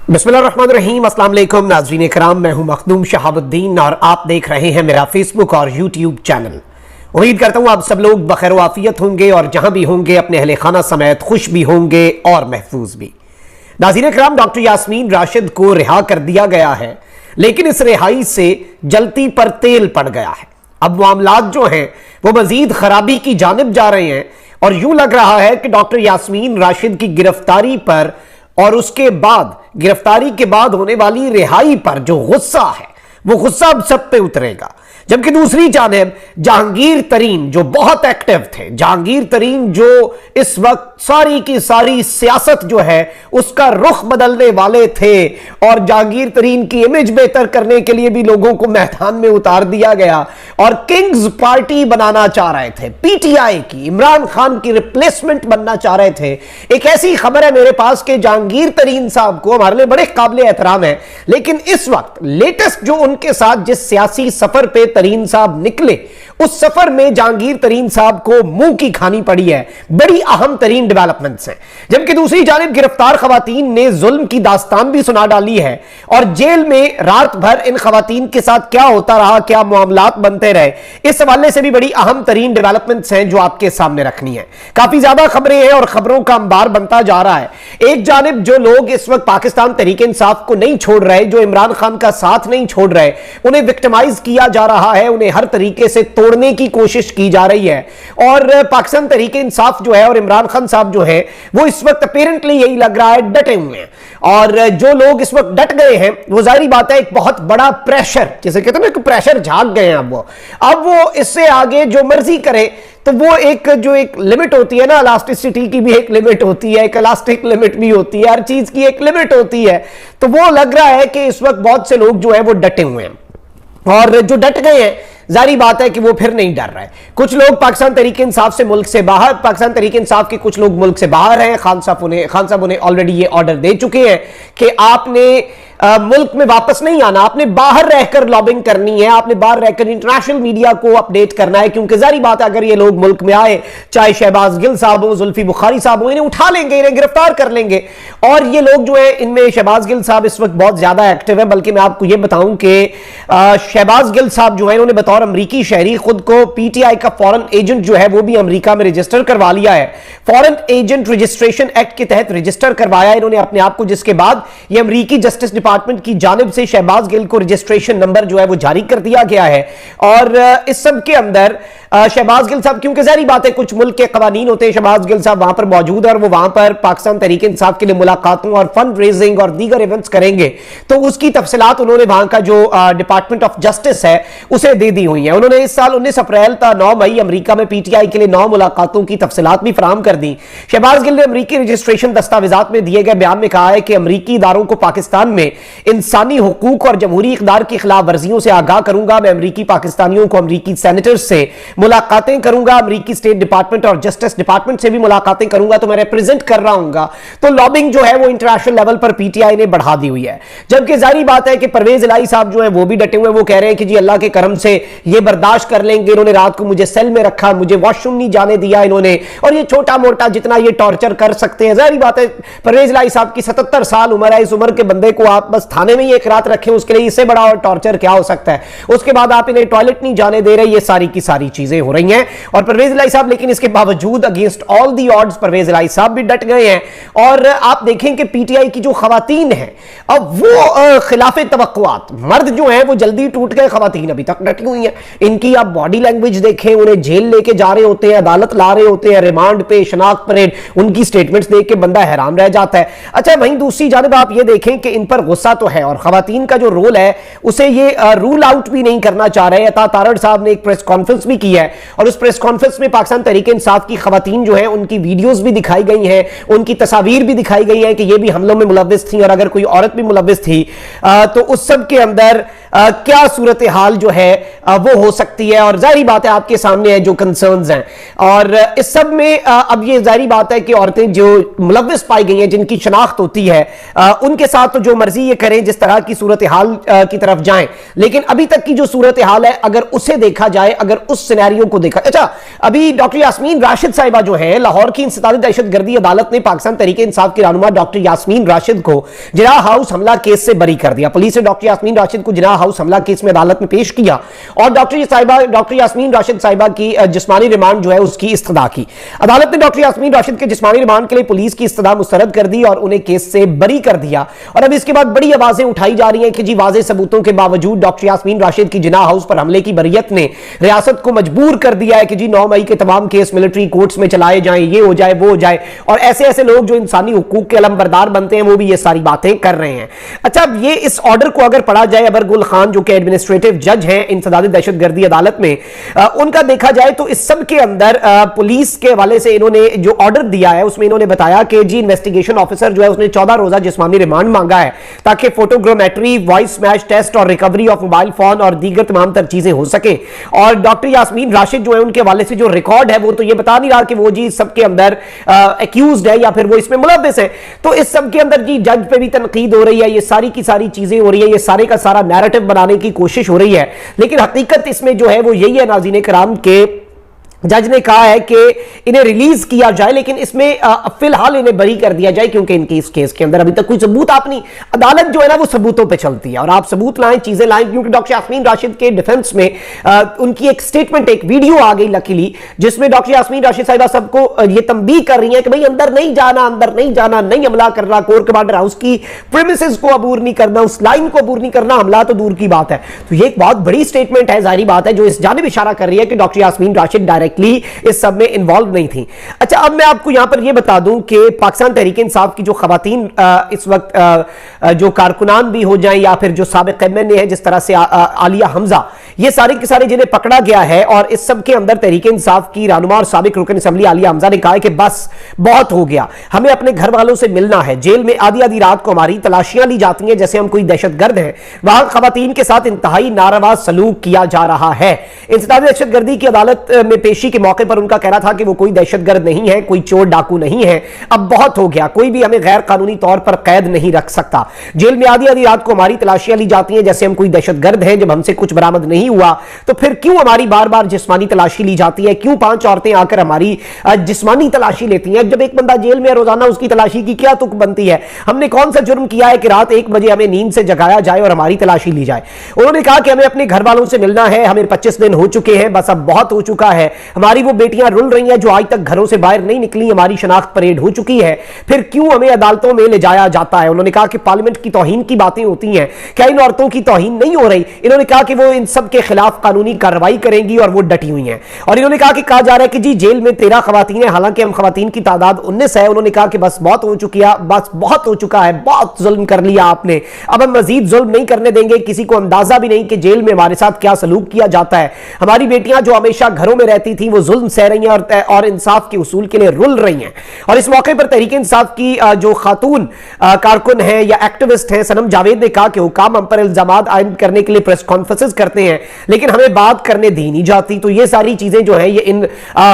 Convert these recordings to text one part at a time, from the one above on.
बिस्मिल्लाहिर्रहमानिर्रहीम। अस्सलाम वालेकुम नाज़रीन इकराम, मैं हूं मखदूम शहाबुद्दीन और आप देख रहे हैं मेरा फेसबुक और यूट्यूब चैनल। उम्मीद करता हूं आप सब लोग बखैर वाफियत होंगे और जहां भी होंगे अपने अहले खाना समेत खुश भी होंगे और महफूज भी। नाज़रीन इकराम, डॉक्टर यास्मीन राशिद को रिहा कर दिया गया है, लेकिन इस रिहाई से जलती पर तेल पड़ गया है। अब मामलात जो हैं वो मजीद खराबी की जानिब जा रहे हैं और यूं लग रहा है कि डॉक्टर यास्मीन राशिद की गिरफ्तारी पर और उसके बाद गिरफ्तारी के बाद होने वाली रिहाई पर जो गुस्सा है वो गुस्सा अब सब पे उतरेगा। जबकि दूसरी जानिब जहांगीर तरीन जो बहुत एक्टिव थे, जहांगीर तरीन जो इस वक्त सारी की सारी सियासत जो है उसका रुख बदलने वाले थे और जहांगीर तरीन की इमेज बेहतर करने के लिए भी लोगों को मैदान में उतार दिया गया और किंग्स पार्टी बनाना चाह रहे थे, पीटीआई की इमरान खान की रिप्लेसमेंट बनना चाह रहे थे। एक ऐसी खबर है मेरे पास कि जहांगीर तरीन साहब को हमारे लिए बड़े काबिल एहतराम है, लेकिन इस वक्त लेटेस्ट जो उनके साथ जिस सियासी सफर पे तरीन साहब निकले उस सफर में जहांगीर तरीन साहब को मुंह की खानी पड़ी है। बड़ी अहम तरीन डेवलपमेंट्स हैं। जबकि दूसरी जानिब गिरफ्तार खवातीन ने जुल्म की दास्तान भी सुना डाली है और जेल में रात भर इन खवातीन के साथ क्या होता रहा, क्या मामलात बनते रहे, इस हवाले से भी बड़ी अहम तरीन डेवलपमेंट्स हैं जो आपके सामने रखनी है। काफी ज्यादा खबरें हैं और खबरों का अंबार बनता जा रहा है। एक जानिब जो लोग इस वक्त पाकिस्तान तहरीक इंसाफ को नहीं छोड़ रहे, जो इमरान खान का साथ नहीं छोड़ रहे, उन्हें विक्टिमाइज किया जा रहा है, उन्हें हर तरीके से तोड़ने की कोशिश की जा रही है। और पाकिस्तान तहरीक इंसाफ जो है और इमरान खान साहब जो है वो इस वक्त अपेरेंटली यही लग रहा है डटे हुए हैं। और जो लोग इस वक्त डट गए हैं वो जाहिर बात है एक बहुत बड़ा प्रेशर, जैसे कहते हैं ना, प्रेशर झाग गए हैं। अब वो इससे आगे जो मर्जी करे तो वो एक जो एक लिमिट होती है ना, इलास्टिसिटी की भी एक लिमिट होती है, एक इलास्टिक लिमिट भी होती है, हर चीज की एक लिमिट होती है। तो वो लग रहा है कि इस वक्त बहुत से लोग जो है वो डटे हुए हैं और जो डट गए हैं जारी बात है कि वो फिर नहीं डर रहे हैं। कुछ लोग पाकिस्तान तहरीक इंसाफ से मुल्क से बाहर, पाकिस्तान तहरीक इंसाफ के कुछ लोग मुल्क से बाहर हैं। खान साहब उन्हें ऑलरेडी ये ऑर्डर दे चुके हैं कि आपने मुल्क में वापस नहीं आना, आपने बाहर रहकर लॉबिंग करनी है, आपने बाहर रहकर इंटरनेशनल मीडिया को अपडेट करना है। क्योंकि जारी बात है अगर ये लोग मुल्क में आए, चाहे शहबाज गिल साहब हो, जुल्फी बुखारी साहब हो, इन्हें उठा लेंगे, इन्हें गिरफ्तार कर लेंगे। और ये लोग जो है इनमें शहबाज गिल साहब इस वक्त बहुत ज्यादा एक्टिव है। बल्कि मैं आपको ये बताऊं कि शहबाज गिल साहब जो है इन्होंने बतौर अमरीकी शहरी खुद को पीटीआई का फॉरेन एजेंट जो है वो भी अमेरिका में रजिस्टर करवा लिया है। फॉरेन एजेंट रजिस्ट्रेशन एक्ट के तहत रजिस्टर करवाया इन्होंने अपने आप को, जिसके बाद ये अमेरिकी जस्टिस डिपार्टमेंट की जानिब से शहबाज गिल को रजिस्ट्रेशन नंबर जो है वो जारी कर दिया गया है। और इस सब के अंदर शहबाज गिल साहब, क्योंकि जारी बात है कुछ मुल्क के कवानीन होते हैं, शहबाज गिल साहब वहां पर मौजूद है और वो वहां पर पाकिस्तान तहरीक इंसाफ के लिए मुलाकातों और फंड रेजिंग और दीगर इवेंट्स करेंगे। तो उसकी तफसीलात उन्होंने वहां का जो डिपार्टमेंट ऑफ जस्टिस है उसे दे दी हुई है। उन्होंने इस साल 19 अप्रैल था 9 मई अमेरिका में पीटीआई के लिए 9 मुलाकातों की तफसीलात भी फराहम कर दी। शहबाज गिल ने अमेरिकी रजिस्ट्रेशन दस्तावेजात में दिए गए बयान में कहा है कि अमेरिकी इदारों को पाकिस्तान में इंसानी हुकूक और जमहूरी इक़दार की खिलाफ वर्जियों से आगाह करूंगा। मैं अमेरिकी पाकिस्तानियों को अमेरिकी सेनेटर्स से मुलाकातें करूंगा, अमेरिकी स्टेट डिपार्टमेंट और जस्टिस डिपार्टमेंट से भी मुलाकातें करूंगा। तो मैं रिप्रेजेंट कर रहा हूंगा। तो लॉबिंग जो है वो इंटरनेशनल लेवल पर पीटीआई ने बढ़ा दी हुई है। जबकि जारी बात है कि परवेज इलाही साहब जो है वो भी डटे हुए, वो कह रहे हैं कि जी अल्लाह के करम से ये बर्दाश्त कर लेंगे। इन्होंने रात को मुझे सेल में रखा, मुझे वॉशरूम नहीं जाने दिया इन्होंने, और ये छोटा मोटा जितना ये टॉर्चर कर सकते हैं। जारी बात है परवेज इलाही साहब की 77 साल उम्र है। इस उम्र के बंदे को आप बस थाने में ही एक रात रखें, उसके लिए इससे बड़ा और टॉर्चर क्या हो सकता है। उसके बाद आप इन्हें टॉयलेट नहीं जाने दे रहे, ये सारी की सारी चीजें हो रही हैं। और परवेज इलाही साहब, लेकिन इसके बावजूद against all the odds Pervez Elahi साहब भी डट गए हैं। और आप देखें कि पीटीआई की जो खवातीन है अब वो खिलाफ तवक्कुआत, मर्द जो है वो जल्दी टूट गए, खवातीन अभी तक डटी हुई हैं। इनकी आप बॉडी लैंग्वेज देखें, उन्हें जेल लेके जा रहे होते हैं, अदालत ला रहे होते हैं, रिमांड पे, शनाख्त परेड, उनकी स्टेटमेंट्स देख के बंदा हैरान रह जाता है। अच्छा, वहीं दूसरी जानिब आप ये देखें कि इन पर गुस्सा तो है और खवातीन का जो रोल है उसे ये रूल आउट भी नहीं करना चाह रहे। अता तारड़ साहब ने एक प्रेस कॉन्फ्रेंस भी की है और उस प्रेस कॉन्फ्रेंस में पाकिस्तान तहरीक इंसाफ की खवातीन जो है उनकी वीडियोस भी दिखाई गई हैं, उनकी तस्वीर भी दिखाई गई है कि ये भी हमलों में मुलव्विस थी और अगर कोई औरत भी मुलव्विस थी तो उस सब के अंदर क्या सूरत हाल जो है वो हो सकती है। और जाहिर बात है आपके सामने है जो कंसर्न्स हैं, और इस सब में अब ये जाहिर बात है कि औरतें जो मुलव्विस पाई गई हैं, जिनकी शनाख्त होती है, उनके साथ तो जो मर्जी ये करें, जिस तरह की सूरत हाल की तरफ जाएं। लेकिन अभी तक की जो सूरत हाल है, अगर उसे देखा जाए, अगर उस सिनेरियो को देखा, अच्छा अभी डॉक्टर यास्मीन राशिद साहिबा जो है, लाहौर की इंसदादी दहशतगर्दी अदालत ने पाकिस्तान तहरीक इंसाफ की रहनुमा डॉक्टर यास्मीन राशिद को जिनाह हाउस हमला केस से बरी कर दिया। पुलिस ने डॉक्टर यास्मीन राशिद को जिनाह हाउस हमला केस में अदालत में पेश किया और डॉक्टर यास्मीन राशिद साहिबा की जिस्मानी रिमांड जो है उसकी इस्तदा की। अदालत ने डॉक्टर यास्मीन राशिद के जिस्मानी रिमांड के लिए पुलिस की इस्तदा मुस्तरद कर दी और उन्हें केस से बरी कर दिया। और अब इसके बाद बड़ी आवाजें उठाई जा रही हैं कि जी वाज़ेह सबूतों के बावजूद डॉक्टर यास्मीन राशिद की जिनाह हाउस पर हमले की बरीयत ने रियासत को मजबूर कर दिया है कि जी 9 मई के तमाम केस मिलिट्री कोर्ट्स में चलाए जाएं, ये हो जाए वो हो जाए। और ऐसे ऐसे लोग जो इंसानी हुकूक के अलमबरदार बनते हैं वो भी ये सारी बातें कर रहे हैं। अच्छा, अब ये इस ऑर्डर को अगर पढ़ा जाए, अबर गुल खान जो कि एडमिनिस्ट्रेटिव जज हैं इंसदादी दहशतगर्दी अदालत में, उनका देखा जाए तो इस सब के अंदर पुलिस के हवाले से इन्होंने जो ऑर्डर दिया है उसमें इन्होंने बताया कि जी इन्वेस्टिगेशन ऑफिसर जो है उसने 14 रोजा जिस्मानी रिमांड मांगा है ताकि फोटोग्रामेट्री, वॉइस मैच टेस्ट और रिकवरी ऑफ मोबाइल फोन और दीगर तमाम तर चीजें हो सके। और डॉक्टर यास्मीन राशिद जो है उनके हवाले से जो रिकॉर्ड है वो तो ये बता नहीं रहा कि वो जी सबके अंदर एक्यूज्ड है या फिर वो इसमें मुलव्विस है। तो इस सब के अंदर जी जज पे भी तनकीद हो रही है, ये सारी की सारी चीजें हो रही है, ये सारे का सारा नैरेटिव बनाने की कोशिश हो रही है। लेकिन हकीकत इसमें जो है वो यही है नाज़रीन कराम के जज ने कहा है कि इन्हें रिलीज किया जाए, लेकिन इसमें फिलहाल इन्हें बरी कर दिया जाए क्योंकि इनके इस केस के अंदर अभी तक कोई सबूत अपनी अदालत जो है ना वो सबूतों पे चलती है और आप सबूत लाएं, चीजें लाएं। क्योंकि डॉक्टर यास्मीन राशिद के डिफेंस में उनकी एक स्टेटमेंट, एक वीडियो आ गई लकीली, जिसमें डॉक्टर यास्मीन राशिद साहिबा सबको ये तंबीह कर रही है कि भाई अंदर नहीं जाना, अंदर नहीं जाना, नहीं हमला करना, कोर कमांडर हाउस की प्रीमिसेस को अबूर नहीं करना, उस लाइन को अबूर नहीं करना, हमला तो दूर की बात है। तो ये एक बहुत बड़ी स्टेटमेंट है, जाहिर बात है, जो इस जानिब इशारा कर रही है कि डॉक्टर यास्मीन राशिद डायरेक्टली इस सब में इन्वॉल्व नहीं थी। अच्छा, अब मैं आपको यहां पर यह बता दूं कि पाकिस्तान तहरीक इंसाफ की जो खवातीन इस वक्त जो कारकुनान भी हो जाएं या फिर जो साबिक एमएनए है, जिस तरह से आलिया हमजा, ये सारे के सारे जिन्हें पकड़ा गया है, और इस सब के अंदर तहरीक इंसाफ की रहनुमा और साबिक रुकन असेंबली आलिया हमजा ने कहा है कि बस बहुत हो गया, हमें अपने घर वालों से मिलना है। जेल में आधी आधी रात को हमारी तलाशियां ली जाती हैं जैसे हम कोई दहशतगर्द हैं। वहां खवातीन के साथ इंतहाई नारवा सलूक किया जा रहा है। इंसदादी दहशतगर्दी की अदालत में पेशी के मौके पर उनका कहना था कि वो कोई दहशतगर्द नहीं है, कोई चोर डाकू नहीं है, अब बहुत हो गया, कोई भी हमें गैर कानूनी तौर पर कैद नहीं रख सकता। जेल में आधी आधी रात को हमारी तलाशियां ली जाती हैं जैसे हम कोई दहशतगर्द हैं। जब हमसे कुछ बरामद नहीं हुआ तो फिर क्यों हमारी बार बार जिस्मानी तलाशी ली जाती है? क्यों 5 औरतें आकर हमारी जिस्मानी तलाशी लेती हैं? जब एक बंदा जेल में रोजाना उसकी तलाशी की क्या तुक बनती है? हमने कौन सा जुर्म किया है कि रात 1 बजे हमें नींद से जगाया जाए और हमारी तलाशी ली जाए? उन्होंने कहा कि हमें अपने घर वालों से मिलना है, हमें 25 दिन हो चुके हैं, बस अब बहुत हो चुका है। हमारी वो बेटियां रुल रही हैं जो आज तक घरों से बाहर नहीं निकली, हमारी शनाख्त परेड हो चुकी है, फिर क्यों हमें अदालतों में ले जाया जाता है? उन्होंने कहा कि पार्लियामेंट की तौहीन की बातें होती हैं, क्या इन औरतों की तौहीन नहीं हो रही? इन्होंने कहा कि वो इन सब के खिलाफ कानूनी कार्रवाई करेंगी और वो डटी हुई हैं। और इन्होंने कहा कि कहा जा रहा है कि जी जेल में 13 खवातीन है, हालांकि हम खवातीन की तादाद 19 है। उन्होंने कहा कि बस बहुत हो चुकी है, बस बहुत हो चुका है, बहुत जुल्म कर लिया आपने, अब हम मजीद जुल्म नहीं करने देंगे। किसी को अंदाजा भी नहीं कि जेल में हमारे साथ क्या सलूक किया जाता है। हमारी बेटियां जो हमेशा घरों में रहती थी वो जुल्म सह रही हैं और इंसाफ के उसूल के लिए रुल रही हैं। और इस मौके पर तहरीक इंसाफ की जो खातून कारकुन है या एक्टिविस्ट है सनम जावेद ने कहा कि हुकाम हम पर इल्जाम आयद करने के लिए प्रेस कॉन्फ्रेंसेस करते हैं लेकिन हमें बात करने दी नहीं जाती। तो ये सारी चीजें जो है ये इन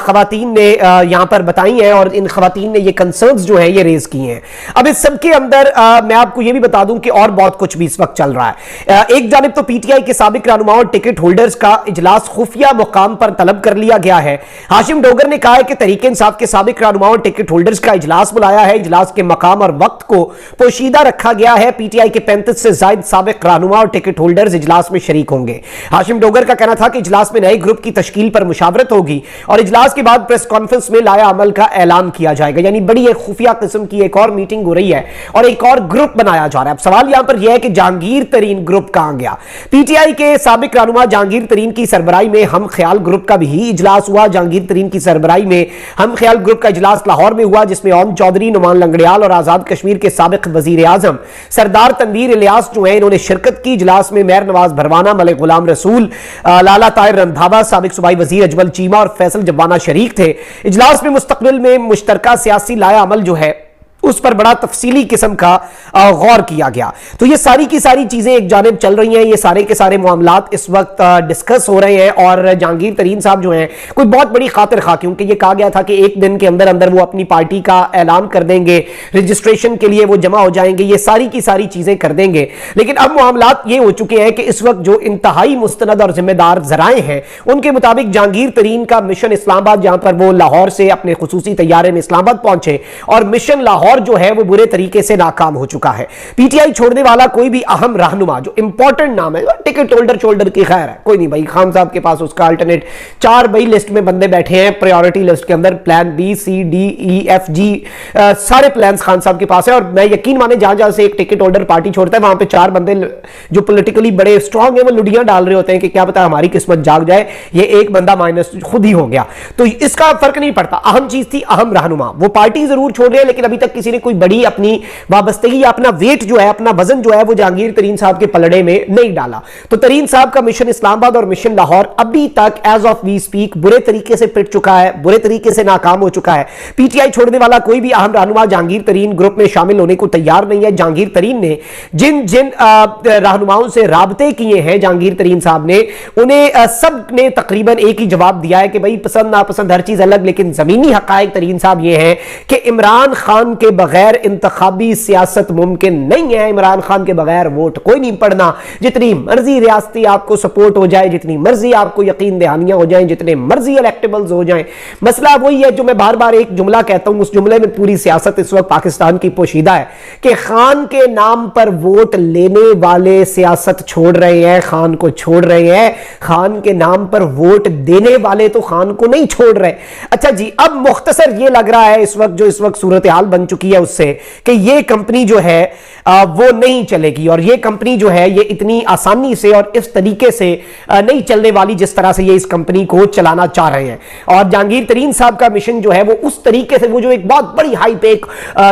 खवातीन ने यहां पर बताई हैं और इन खवातीन ने ये कंसर्न्स जो है ये रेज किए हैं। अब इस सब के अंदर मैं आपको ये भी बता दूं कि और बहुत कुछ भी इस वक्त चल रहा है। एक जानिब तो पीटीआई के साबिक रहनुमाओं और टिकट होल्डर्स का इजलास खुफिया मुकाम पर तलब कर लिया गया है। हाशिम डोगर ने कहा है कि तहरीक इंसाफ के साबिक रहनुमाओं और टिकट होल्डर्स का इजलास बुलाया है। इजलास के मकाम और वक्त को पोशीदा रखा गया है। पीटीआई के 35 से ज्यादा साबिक रहनुमा और टिकट होल्डर्स इजलास में शरीक होंगे। हाशिम डोगर का कहना था कि इजलास में नए ग्रुप की तश्कील पर मुशावरत होगी और इजलास के बाद प्रेस कॉन्फ्रेंस में लाया अमल का ऐलान किया जाएगा। यानी बड़ी एक खुफिया किस्म की एक और मीटिंग हो रही है और एक और ग्रुप बनाया जा रहा है। अब सवाल यहां पर यह है कि जहांगीर तरीन ग्रुप कहां गया? पीटीआई के साबिक रहनुमा जहांगीर तरीन की सरबराही में हम ख्याल ग्रुप का भी इजलास हुआ। जहांगीर तरीन की सरबराही में हम ख्याल ग्रुप का इजलास लाहौर में हुआ जिसमें ओम चौधरी, नुमान लंगड़ियाल और आजाद कश्मीर के साबिक वजीर आजम सरदार तनवीर इलियास जो है इन्होंने शिरकत की। इजलास में मेयर नवाज भरवाना, मलिक गुलाम रसूल, लाला ताहिर रंधावा, साबिक सूबाई वजीर अजमल चीमा और फैसल जब्बाना शरीक थे। इजलास में मुस्तकबिल में मुश्तरका सियासी लाया अमल जो है उस पर बड़ा तफसीली किस्म का गौर किया गया। तो ये सारी की सारी चीजें एक जानिब चल रही हैं, ये सारे के सारे मामलात इस वक्त डिस्कस हो रहे हैं और जहांगीर तरीन साहब जो हैं कोई बहुत बड़ी खातिर खा, क्योंकि ये कहा गया था कि एक दिन के अंदर अंदर वो अपनी पार्टी का ऐलान कर देंगे, रजिस्ट्रेशन के लिए वो जमा हो जाएंगे, ये सारी की सारी चीजें कर देंगे। लेकिन अब मामलात ये हो चुके हैं कि इस वक्त जो इंतहाई मुस्तनद और जिम्मेदार जराए हैं उनके मुताबिक जहांगीर तरीन का मिशन इस्लामाबाद, जहां पर वो लाहौर से अपने खुसूसी तैयारे में इस्लामाबाद पहुंचे और मिशन लाहौर जो है वो बुरे तरीके से नाकाम हो चुका है। पीटीआई छोड़ने वाला कोई भी अहम रहनुमा जो इंपॉर्टेंट नाम है, टिकट होल्डर शोल्डर की खैर है, कोई नहीं भाई, खान साहब के पास उसका अल्टरनेट 4 भाई लिस्ट में बंदे बैठे हैं, प्रायोरिटी लिस्ट के अंदर plan B C D E F G सारे प्लान खान साहब के पास है। और मैं यकीन माने जहां जहां से एक टिकट होल्डर पार्टी छोड़ता है वहां पे 4 बंदे जो पॉलिटिकली बड़े स्ट्रांग है वो लुडियां डाल रहे होते हैं कि क्या पता हमारी किस्मत जाग जाए, ये एक बंदा माइनस खुद ही हो गया। तो इसका फर्क नहीं पड़ता, अहम चीज थी अहम रहनुमा। वो पार्टी जरूर छोड़ रहे हैं लेकिन अभी तक किसी ने कोई बड़ी अपनी वाबस्तगी या अपना वेट जो है, अपना वजन जो है वो जहांगीर तरीन साहब के पलड़े में नहीं डाला। तो तरीन साहब का मिशन इस्लामाबाद और मिशन लाहौर अभी तक एज ऑफ वी स्पीक बुरे तरीके से पिट चुका है, बुरे तरीके से नाकाम हो चुका है। पीटीआई छोड़ने वाला कोई भी अहम रहनुमा जहांगीर तरीन ग्रुप में शामिल होने को तैयार नहीं है। जहांगीर तरीन ने जिन जिन रहनुमाओं से राबते किए हैं जहांगीर तरीन साहब ने, उन्हें सब ने तकरीबन एक ही जवाब दिया है कि भाई पसंद नापसंद हर चीज अलग, लेकिन जमीनी हकायक तरीन साहब ये है कि इमरान खान के बगैर इंतखाबी सियासत मुमकिन नहीं है। इमरान खान के बगैर वोट कोई नहीं पड़ना, जितनी मर्जी रियासती आपको सपोर्ट हो जाए, जितनी मर्जी आपको यकीन दहानियां हो जाएं, जितने मर्जी इलेक्टेबल्स हो जाएं, मसला वही है जो मैं बार बार एक जुमला कहता हूं, उस जुमले में पूरी सियासत इस वक्त पाकिस्तान की पोशीदा है कि खान के नाम पर वोट लेने वाले सियासत छोड़ रहे हैं, खान को छोड़ रहे हैं, खान के नाम पर वोट देने वाले तो खान को नहीं छोड़ रहे। अच्छा जी, अब मुख्तसर ये लग रहा है इस वक्त जो इस वक्त सूरत हाल बन चुकी है उससे कि ये कंपनी जो है वो नहीं चलेगी और ये कंपनी जो है ये इतनी आसानी से और इस तरीके से नहीं चलने वाली जिस तरह से ये इस कंपनी को चलाना चाह रहे हैं। और जहांगीर तरीन साहब का मिशन जो है वो उस तरीके से, वो जो एक बहुत बड़ी हाइप एक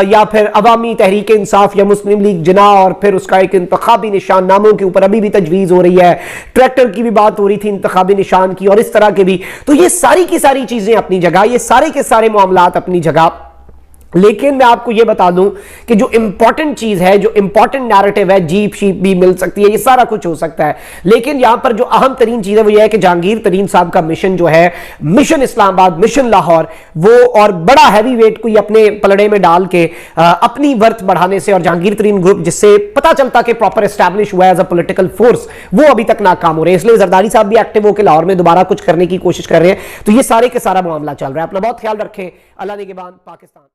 या फिर अवामी तहरीक इंसाफ या मुस्लिम लीग जिना और फिर उसका एक इंतखाबी निशान नामों के ऊपर अभी भी तजवीज हो रही है, ट्रैक्टर की भी बात हो रही थी इंतखाबी निशान की और इस तरह के भी, तो ये सारी की सारी चीजें अपनी जगह, ये सारे के सारे मामलात अपनी जगह। लेकिन मैं आपको यह बता दूं कि जो इंपॉर्टेंट चीज है, जो इंपॉर्टेंट नैरेटिव है, जीप शीप भी मिल सकती है, ये सारा कुछ हो सकता है, लेकिन यहां पर जो अहम तरीन चीज है वो यह है कि जहांगीर तरीन साहब का मिशन जो है, मिशन इस्लामाबाद, मिशन लाहौर, वो और बड़ा हैवी वेट को अपने पलड़े में डाल के अपनी वर्थ बढ़ाने से और जहांगीर तरीन ग्रुप जिससे पता चलता कि प्रॉपर एस्टैब्लिश हुआ एज अ पॉलिटिकल फोर्स, वो अभी तक नाकाम हो रहे हैं। इसलिए जरदारी साहब भी एक्टिव होकर लाहौर में दोबारा कुछ करने की कोशिश कर रहे हैं। तो ये सारे के सारा मामला चल रहा है। अपना बहुत ख्याल रखें। अल्लाह निगहबान। पाकिस्तान।